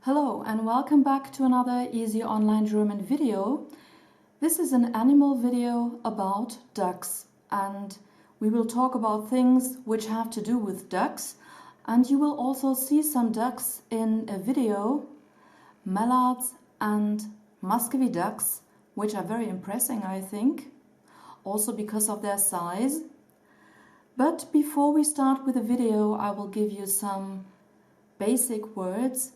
Hello and welcome back to another easy online German video. This is an animal video about ducks, and we will talk about things which have to do with ducks, and you will also see some ducks in a video, mallards and Muscovy ducks, which are very impressive, I think, also because of their size. But before we start with the video, I will give you some basic words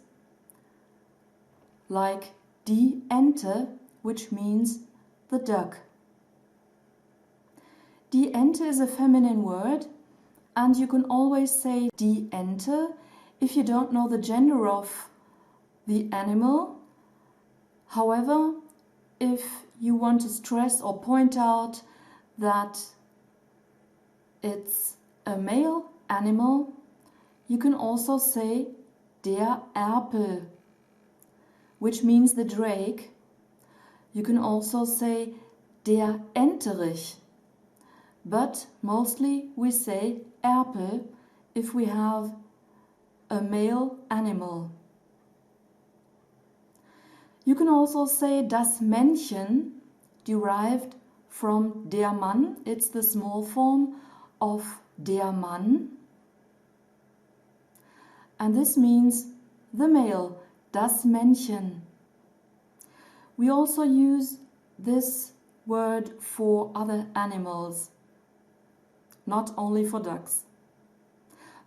like die Ente, which means the duck. Die Ente is a feminine word, and you can always say die Ente if you don't know the gender of the animal. However, if you want to stress or point out that it's a male animal, you can also say der Erpel, which means the drake. You can also say der Enterich, but mostly we say Erpel if we have a male animal. You can also say das Männchen, derived from der Mann. It's the small form of der Mann. And this means the male, das Männchen. We also use this word for other animals, not only for ducks.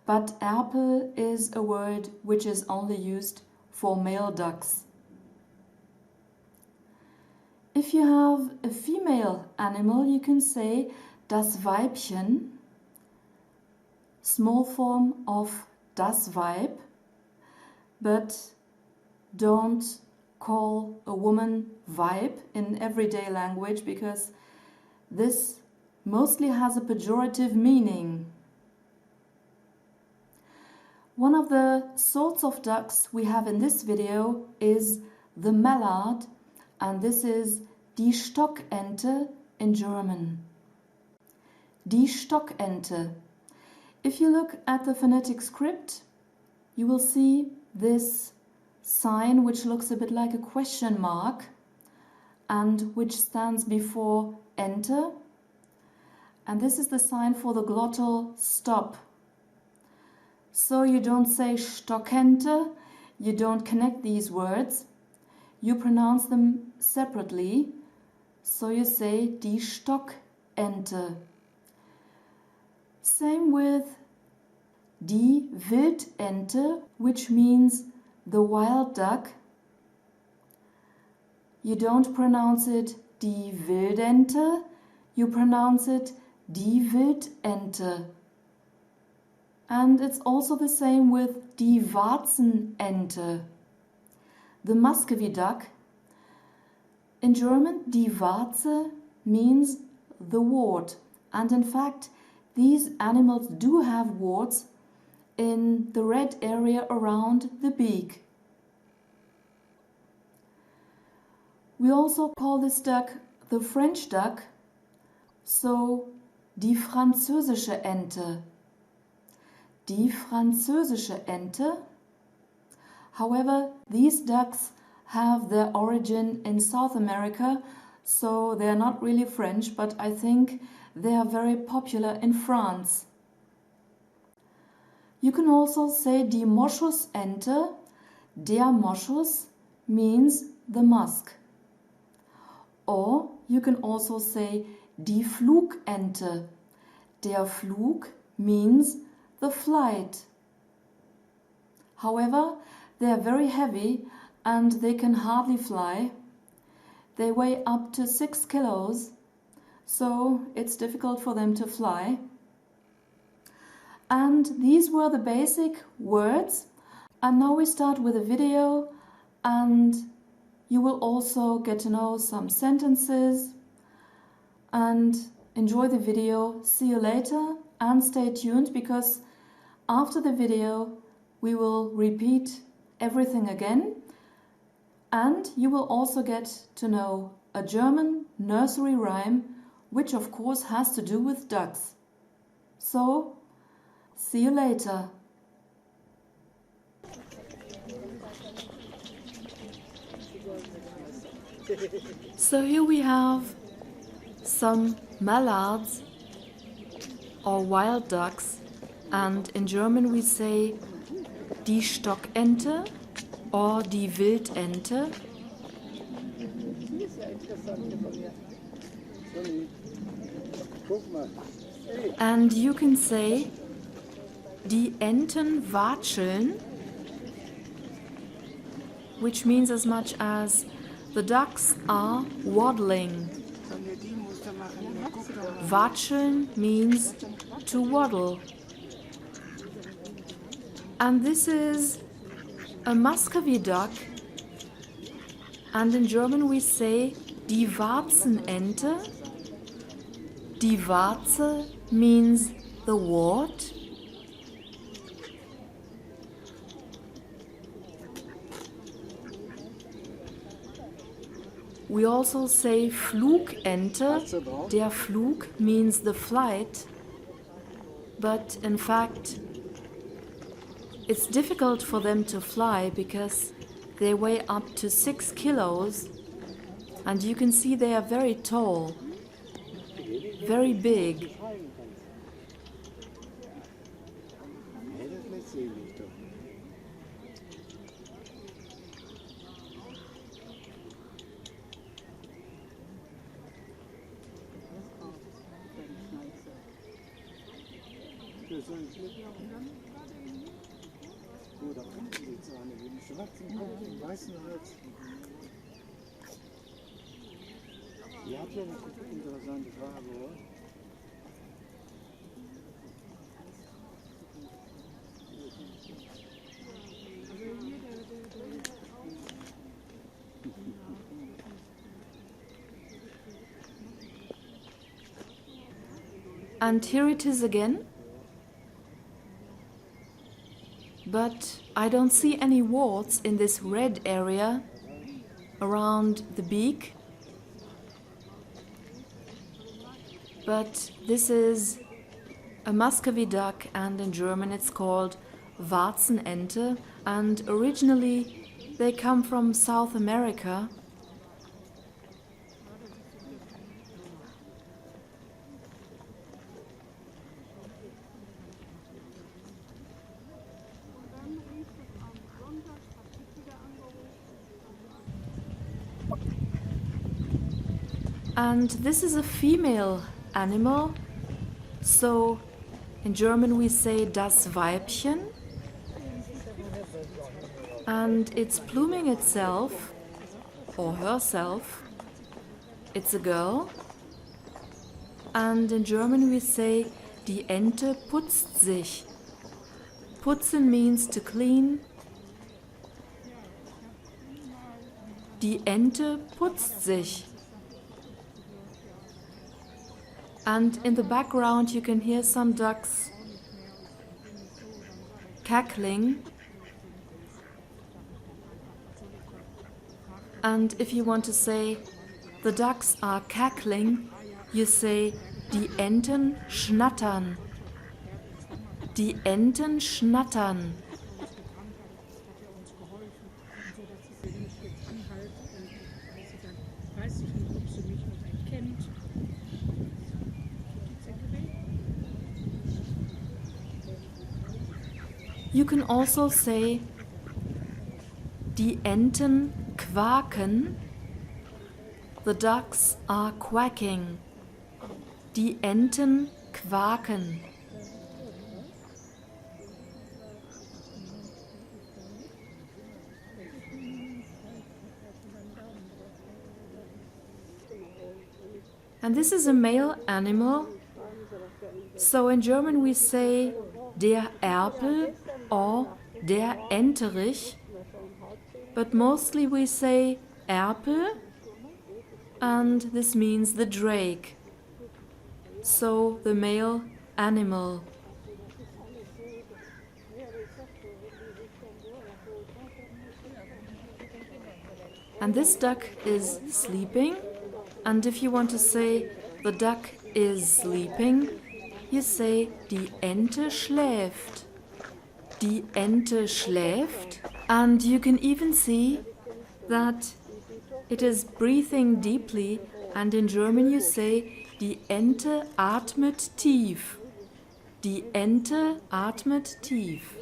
But Erpel is a word which is only used for male ducks. If you have a female animal, you can say das Weibchen, small form of das Weib, but don't call a woman Weib in everyday language, because this mostly has a pejorative meaning. One of the sorts of ducks we have in this video is the mallard, and this is die Stockente in German. Die Stockente. If you look at the phonetic script, you will see this sign which looks a bit like a question mark and which stands before enter, and this is the sign for the glottal stop. So you don't say Stockente, you don't connect these words, you pronounce them separately, so you say die Stockente. Same with die Wildente, which means the wild duck. You don't pronounce it die Wildente, you pronounce it die Wildente. And it's also the same with die Warzenente, the Muscovy duck. In German, die Warze means the wart, and in fact these animals do have warts in the red area around the beak. We also call this duck the French duck, so die französische Ente. Die französische Ente. However, these ducks have their origin in South America, so they are not really French, but I think they are very popular in France. You can also say die Moschusente. Der Moschus means the musk. Or you can also say die Flugente. Der Flug means the flight. However, they are very heavy and they can hardly fly. They weigh up to 6 kilos, so it's difficult for them to fly. And these were the basic words, and now we start with a video, and you will also get to know some sentences and enjoy the video. See you later and stay tuned, because after the video we will repeat everything again, and you will also get to know a German nursery rhyme, which of course has to do with ducks. So, see you later. So here we have some mallards or wild ducks, and in German we say die Stockente or die Wildente. And you can say die Enten watscheln, which means as much as the ducks are waddling. Watscheln means to waddle. And this is a Muscovy duck, and in German we say die Warzenente. Die Warze means the wart. We also say Flugente. Der Flug means the flight, but in fact it's difficult for them to fly because they weigh up to 6 kilos, and you can see they are very tall, very big. Da unten sieht es an, mit dem schwarzen Kopf und weißen Hals. Ihr habt ja eine interessante Farbe, oder? And here it is again. But I don't see any warts in this red area around the beak. But this is a Muscovy duck, and in German it's called Warzenente, and originally they come from South America. And this is a female animal, so in German we say das Weibchen, and it's pluming itself or herself. It's a girl, and in German we say die Ente putzt sich. Putzen means to clean. Die Ente putzt sich. And in the background you can hear some ducks cackling. And if you want to say the ducks are cackling, you say die Enten schnattern. Die Enten schnattern. You can also say die Enten quaken. The ducks are quacking. Die Enten quaken. And this is a male animal. So in German we say der Erpel or der Enterich, but mostly we say Erpel, and this means the drake, so the male animal. And this duck is sleeping, and if you want to say the duck is sleeping, you say die Ente schläft. Die Ente schläft. And you can even see that it is breathing deeply, and in German you say, die Ente atmet tief. Die Ente atmet tief.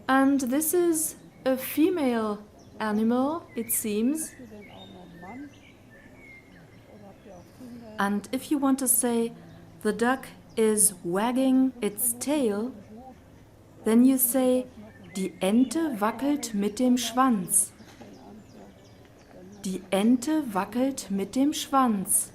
And this is a female animal, it seems. And if you want to say the duck is wagging its tail, then you say, die Ente wackelt mit dem Schwanz. Die Ente wackelt mit dem Schwanz.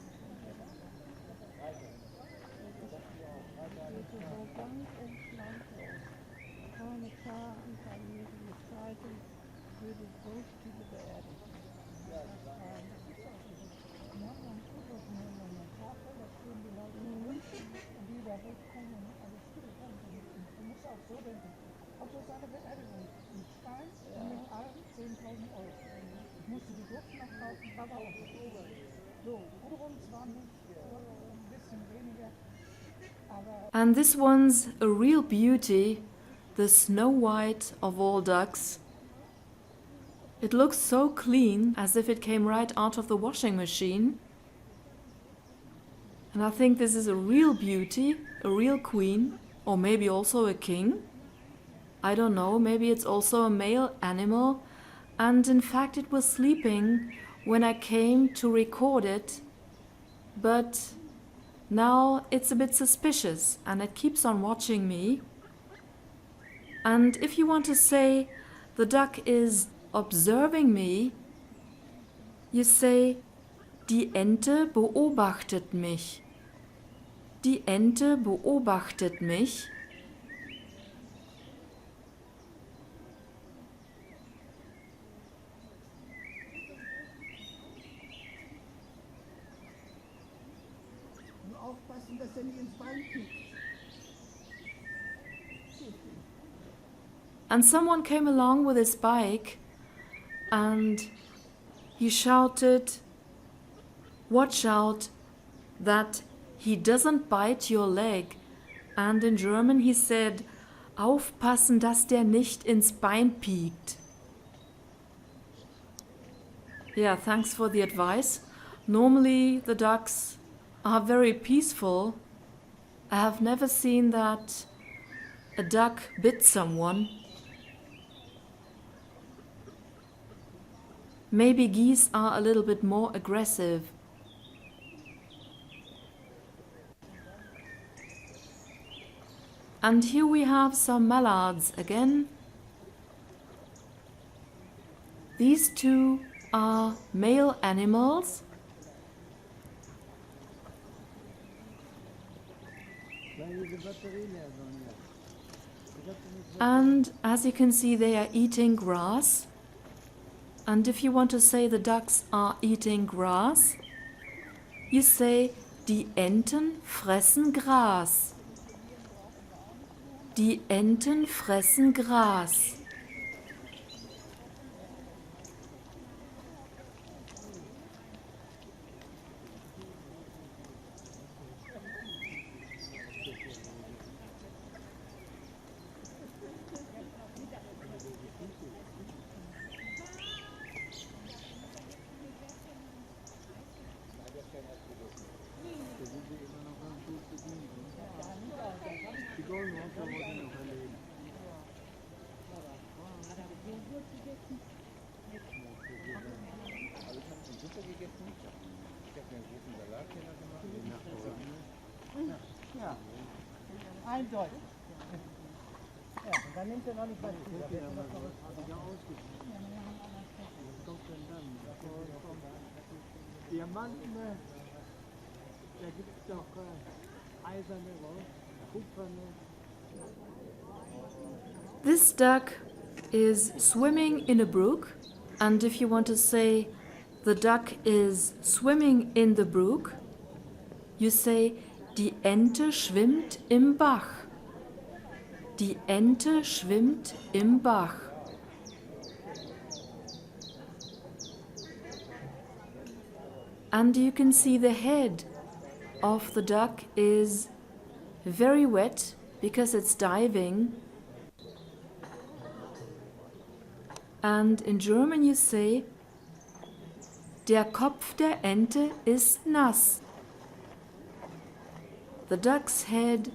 And this one's a real beauty, the Snow White of all ducks. It looks so clean, as if it came right out of the washing machine. And I think this is a real beauty, a real queen, or maybe also a king. I don't know, maybe it's also a male animal. And in fact it was sleeping when I came to record it, but now it's a bit suspicious and it keeps on watching me. And if you want to say the duck is observing me, you say, die Ente beobachtet mich. Die Ente beobachtet mich. Aufpassen, dass er nicht ins Bein piekt. And someone came along with his bike and he shouted, watch out that he doesn't bite your leg. And in German he said, aufpassen, dass der nicht ins Bein piekt. Yeah, thanks for the advice. Normally the ducks are very peaceful. I have never seen that a duck bit someone. Maybe geese are a little bit more aggressive. And here we have some mallards again. These two are male animals. And as you can see, they are eating grass. And if you want to say the ducks are eating grass, you say, die Enten fressen Gras. Die Enten fressen Gras. Ja, eindeutig. Ja, und dann nimmt er noch nicht was zu. Diamanten, da gibt es doch eiserne, kupferne. This duck is swimming in a brook, and if you want to say the duck is swimming in the brook, you say, die Ente schwimmt im Bach. Die Ente schwimmt im Bach. And you can see the head of the duck is very wet because it's diving. And in German you say, der Kopf der Ente ist nass. The duck's head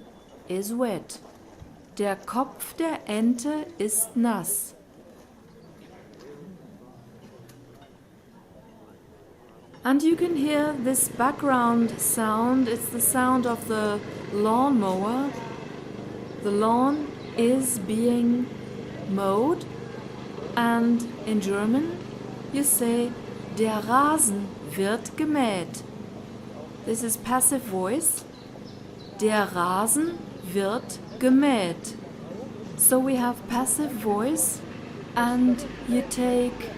is wet. Der Kopf der Ente ist nass. And you can hear this background sound. It's the sound of the lawnmower. The lawn is being mowed. And in German, you say, der Rasen wird gemäht. This is passive voice. Der Rasen wird gemäht. So we have passive voice, and you take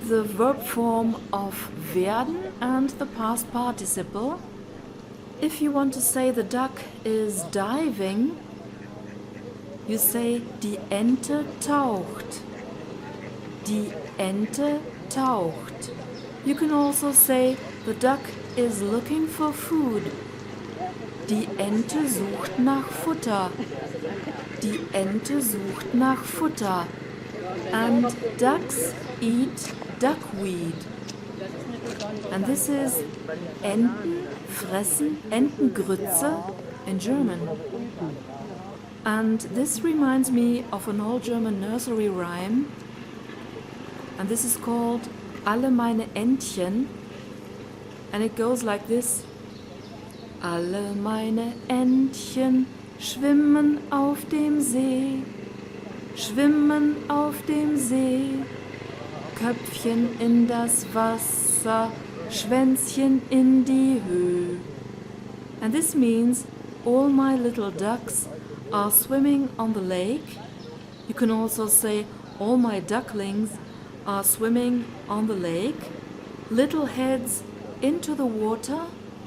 the verb form of werden and the past participle. If you want to say the duck is diving, you say, die Ente taucht. Die Ente taucht. You can also say, the duck is looking for food. Die Ente sucht nach Futter. Die Ente sucht nach Futter. And ducks eat duckweed. And this is Enten fressen Entengrütze in German. And this reminds me of an old German nursery rhyme. And this is called Alle meine Entchen. And it goes like this. Alle meine Entchen schwimmen auf dem See. Schwimmen auf dem See. Köpfchen in das Wasser, Schwänzchen in die Höhe. And this means all my little ducks are swimming on the lake. You can also say all my ducklings are swimming on the lake. Little heads into the water,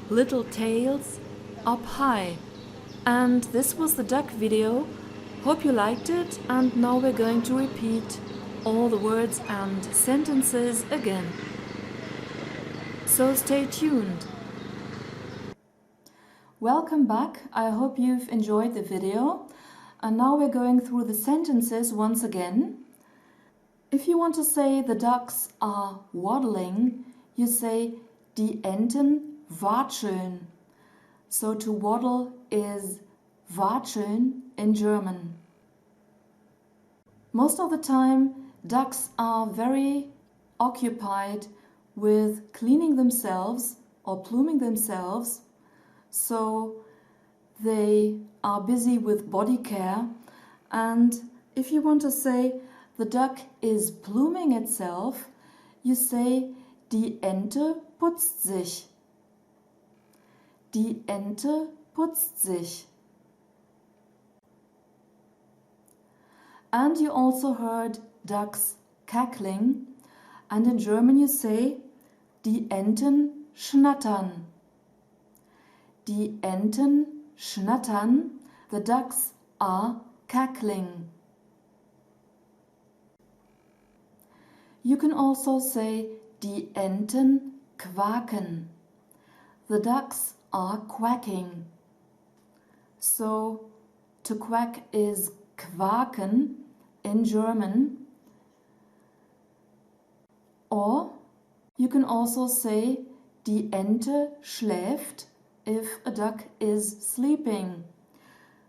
little tails up high. And this was the duck video. Hope you liked it, and now we're going to repeat all the words and sentences again. So stay tuned. Welcome back. I hope you've enjoyed the video. And now we're going through the sentences once again. If you want to say the ducks are waddling, you say die Enten watscheln. So to waddle is watscheln in German. Most of the time, ducks are very occupied with cleaning themselves or pluming themselves, so they are busy with body care. And if you want to say the duck is pluming itself, you say die Ente putzt sich. Die Ente putzt sich. And you also heard ducks cackling, and in German you say die Enten schnattern. Die Enten schnattern. The ducks are cackling. You can also say die Enten quaken. The ducks are quacking. So to quack is quaken in German. Or you can also say die Ente schläft if a duck is sleeping.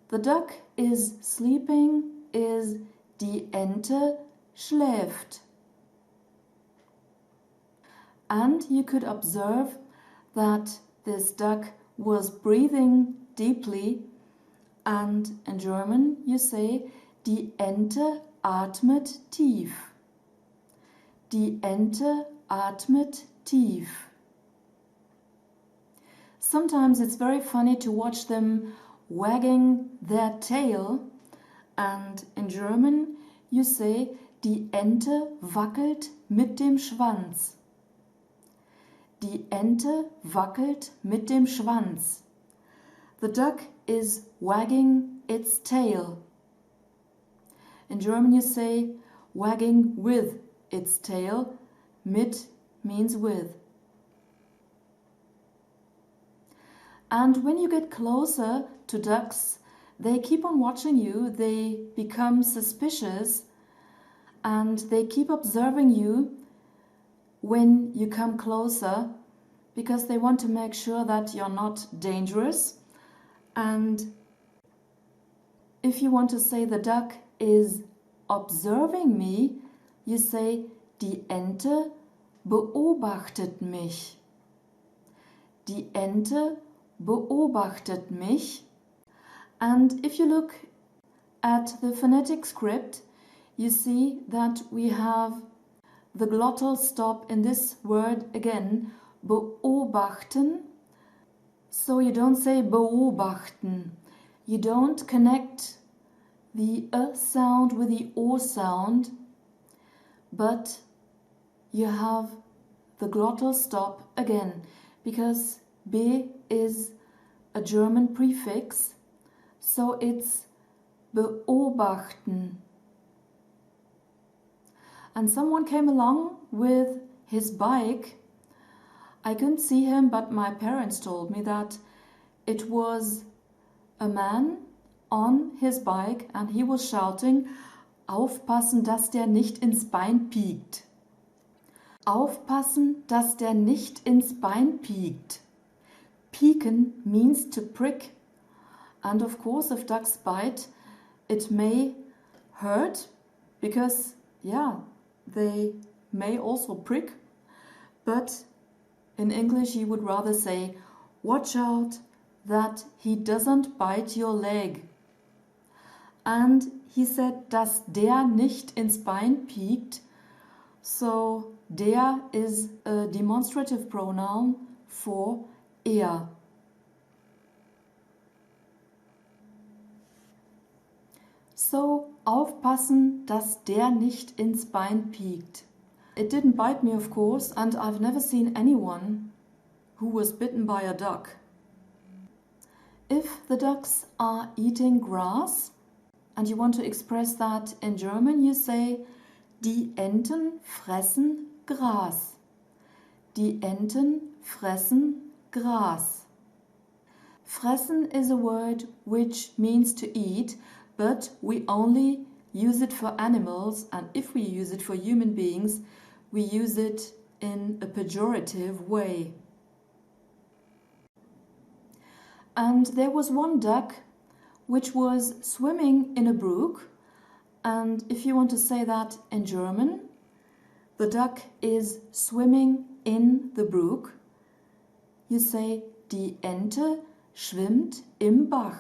The duck is sleeping is die Ente schläft. And you could observe that this duck was breathing deeply, and in German you say die Ente atmet tief. Die Ente atmet tief. Sometimes it's very funny to watch them wagging their tail, and in German you say die Ente wackelt mit dem Schwanz. Die Ente wackelt mit dem Schwanz. The duck is wagging its tail. In German you say wagging with its tail. Mit means with. And when you get closer to ducks, they keep on watching you. They become suspicious. and they keep observing you when you come closer because they want to make sure that you're not dangerous. And if you want to say the duck is observing me, you say die Ente beobachtet mich. Die Ente beobachtet mich. And if you look at the phonetic script, you see that we have the glottal stop in this word again, beobachten. So you don't say beobachten. You don't connect the sound with the o sound, but you have the glottal stop again, because be is a German prefix, so it's beobachten. And someone came along with his bike. I couldn't see him, but my parents told me that it was a man on his bike and he was shouting, aufpassen, dass der nicht ins Bein piekt. Aufpassen, dass der nicht ins Bein piekt. Pieken means to prick, and of course if ducks bite, it may hurt because, yeah, they may also prick, but in English you would rather say, watch out that he doesn't bite your leg. And he said, dass der nicht ins Bein piekt. So der is a demonstrative pronoun for er. So aufpassen, dass der nicht ins Bein piekt. It didn't bite me, of course, and I've never seen anyone who was bitten by a duck. If the ducks are eating grass, and you want to express that in German, you say, die Enten fressen Gras. Die Enten fressen Gras. Fressen is a word which means to eat, but we only use it for animals, and if we use it for human beings, we use it in a pejorative way. And there was one duck which was swimming in a brook, and if you want to say that in German, the duck is swimming in the brook, you say, die Ente schwimmt im Bach.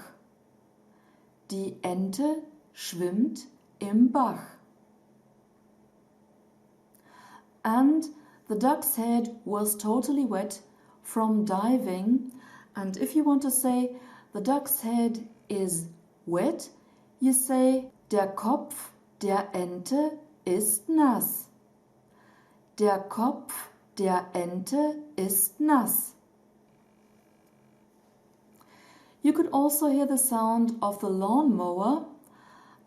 Die Ente schwimmt im Bach. And the duck's head was totally wet from diving, and if you want to say the duck's head is wet, you say, der Kopf der Ente ist nass. Der Kopf der Ente ist nass. You could also hear the sound of the lawnmower,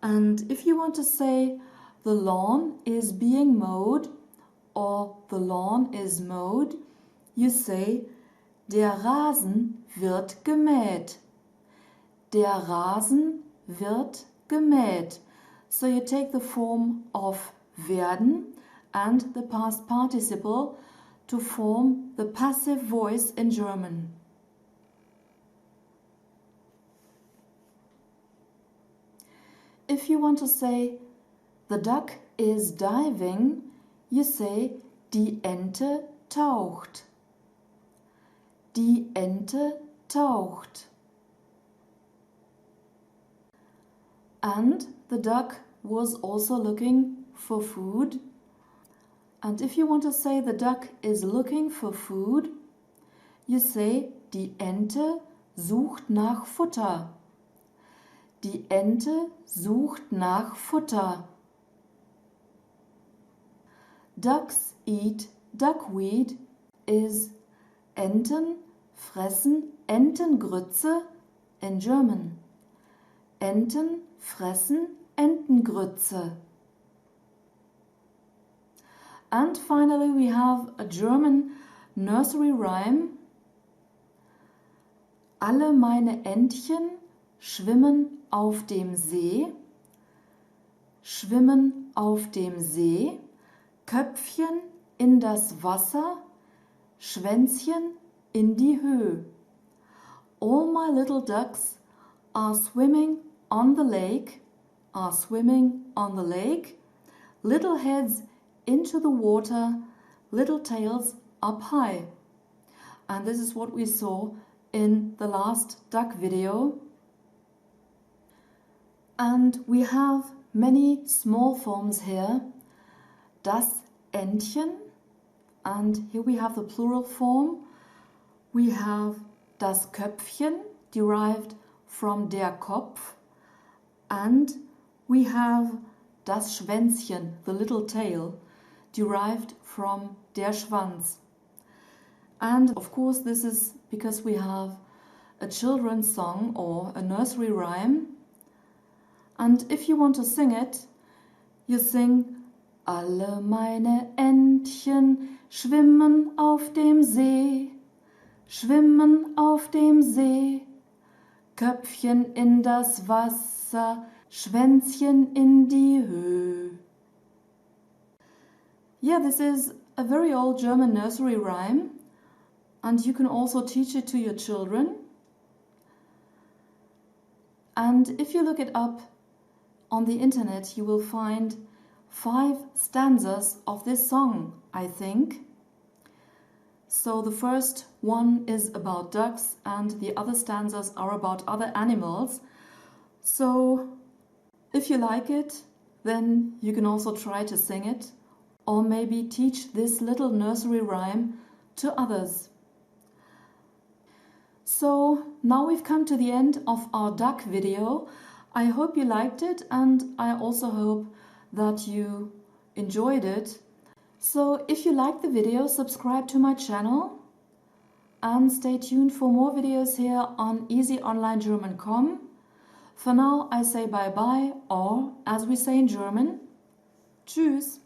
and if you want to say the lawn is being mowed or the lawn is mowed, you say, der Rasen wird gemäht. Der Rasen wird gemäht. So you take the form of werden and the past participle to form the passive voice in German. If you want to say the duck is diving, you say die Ente taucht. Die Ente taucht. And the duck was also looking for food. And if you want to say the duck is looking for food, you say die Ente sucht nach Futter. Die Ente sucht nach Futter. Ducks eat duckweed is Enten fressen Entengrütze in German. Enten fressen Entengrütze. And finally we have a German nursery rhyme. Alle meine Entchen schwimmen auf dem See. Schwimmen auf dem See, Köpfchen in das Wasser, Schwänzchen in die Höhe. All my little ducks are swimming on the lake, little heads into the water, little tails up high. And this is what we saw in the last duck video. And we have many small forms here. Das Entchen, and here we have the plural form. We have das Köpfchen, derived from der Kopf, and we have das Schwänzchen, the little tail, derived from der Schwanz. And of course this is because we have a children's song or a nursery rhyme. And if you want to sing it, you sing Alle meine Entchen schwimmen auf dem See, schwimmen auf dem See, Köpfchen in das Wasser, Schwänzchen in die Höhe. Yeah, this is a very old German nursery rhyme, and you can also teach it to your children. And if you look it up on the internet, you will find 5 stanzas of this song, I think. So the first one is about ducks and the other stanzas are about other animals. So if you like it, then you can also try to sing it or maybe teach this little nursery rhyme to others. So now we've come to the end of our duck video. I hope you liked it, and I also hope that you enjoyed it. So if you like the video, subscribe to my channel and stay tuned for more videos here on easyonlinegerman.com. For now I say bye bye, or as we say in German, tschüss.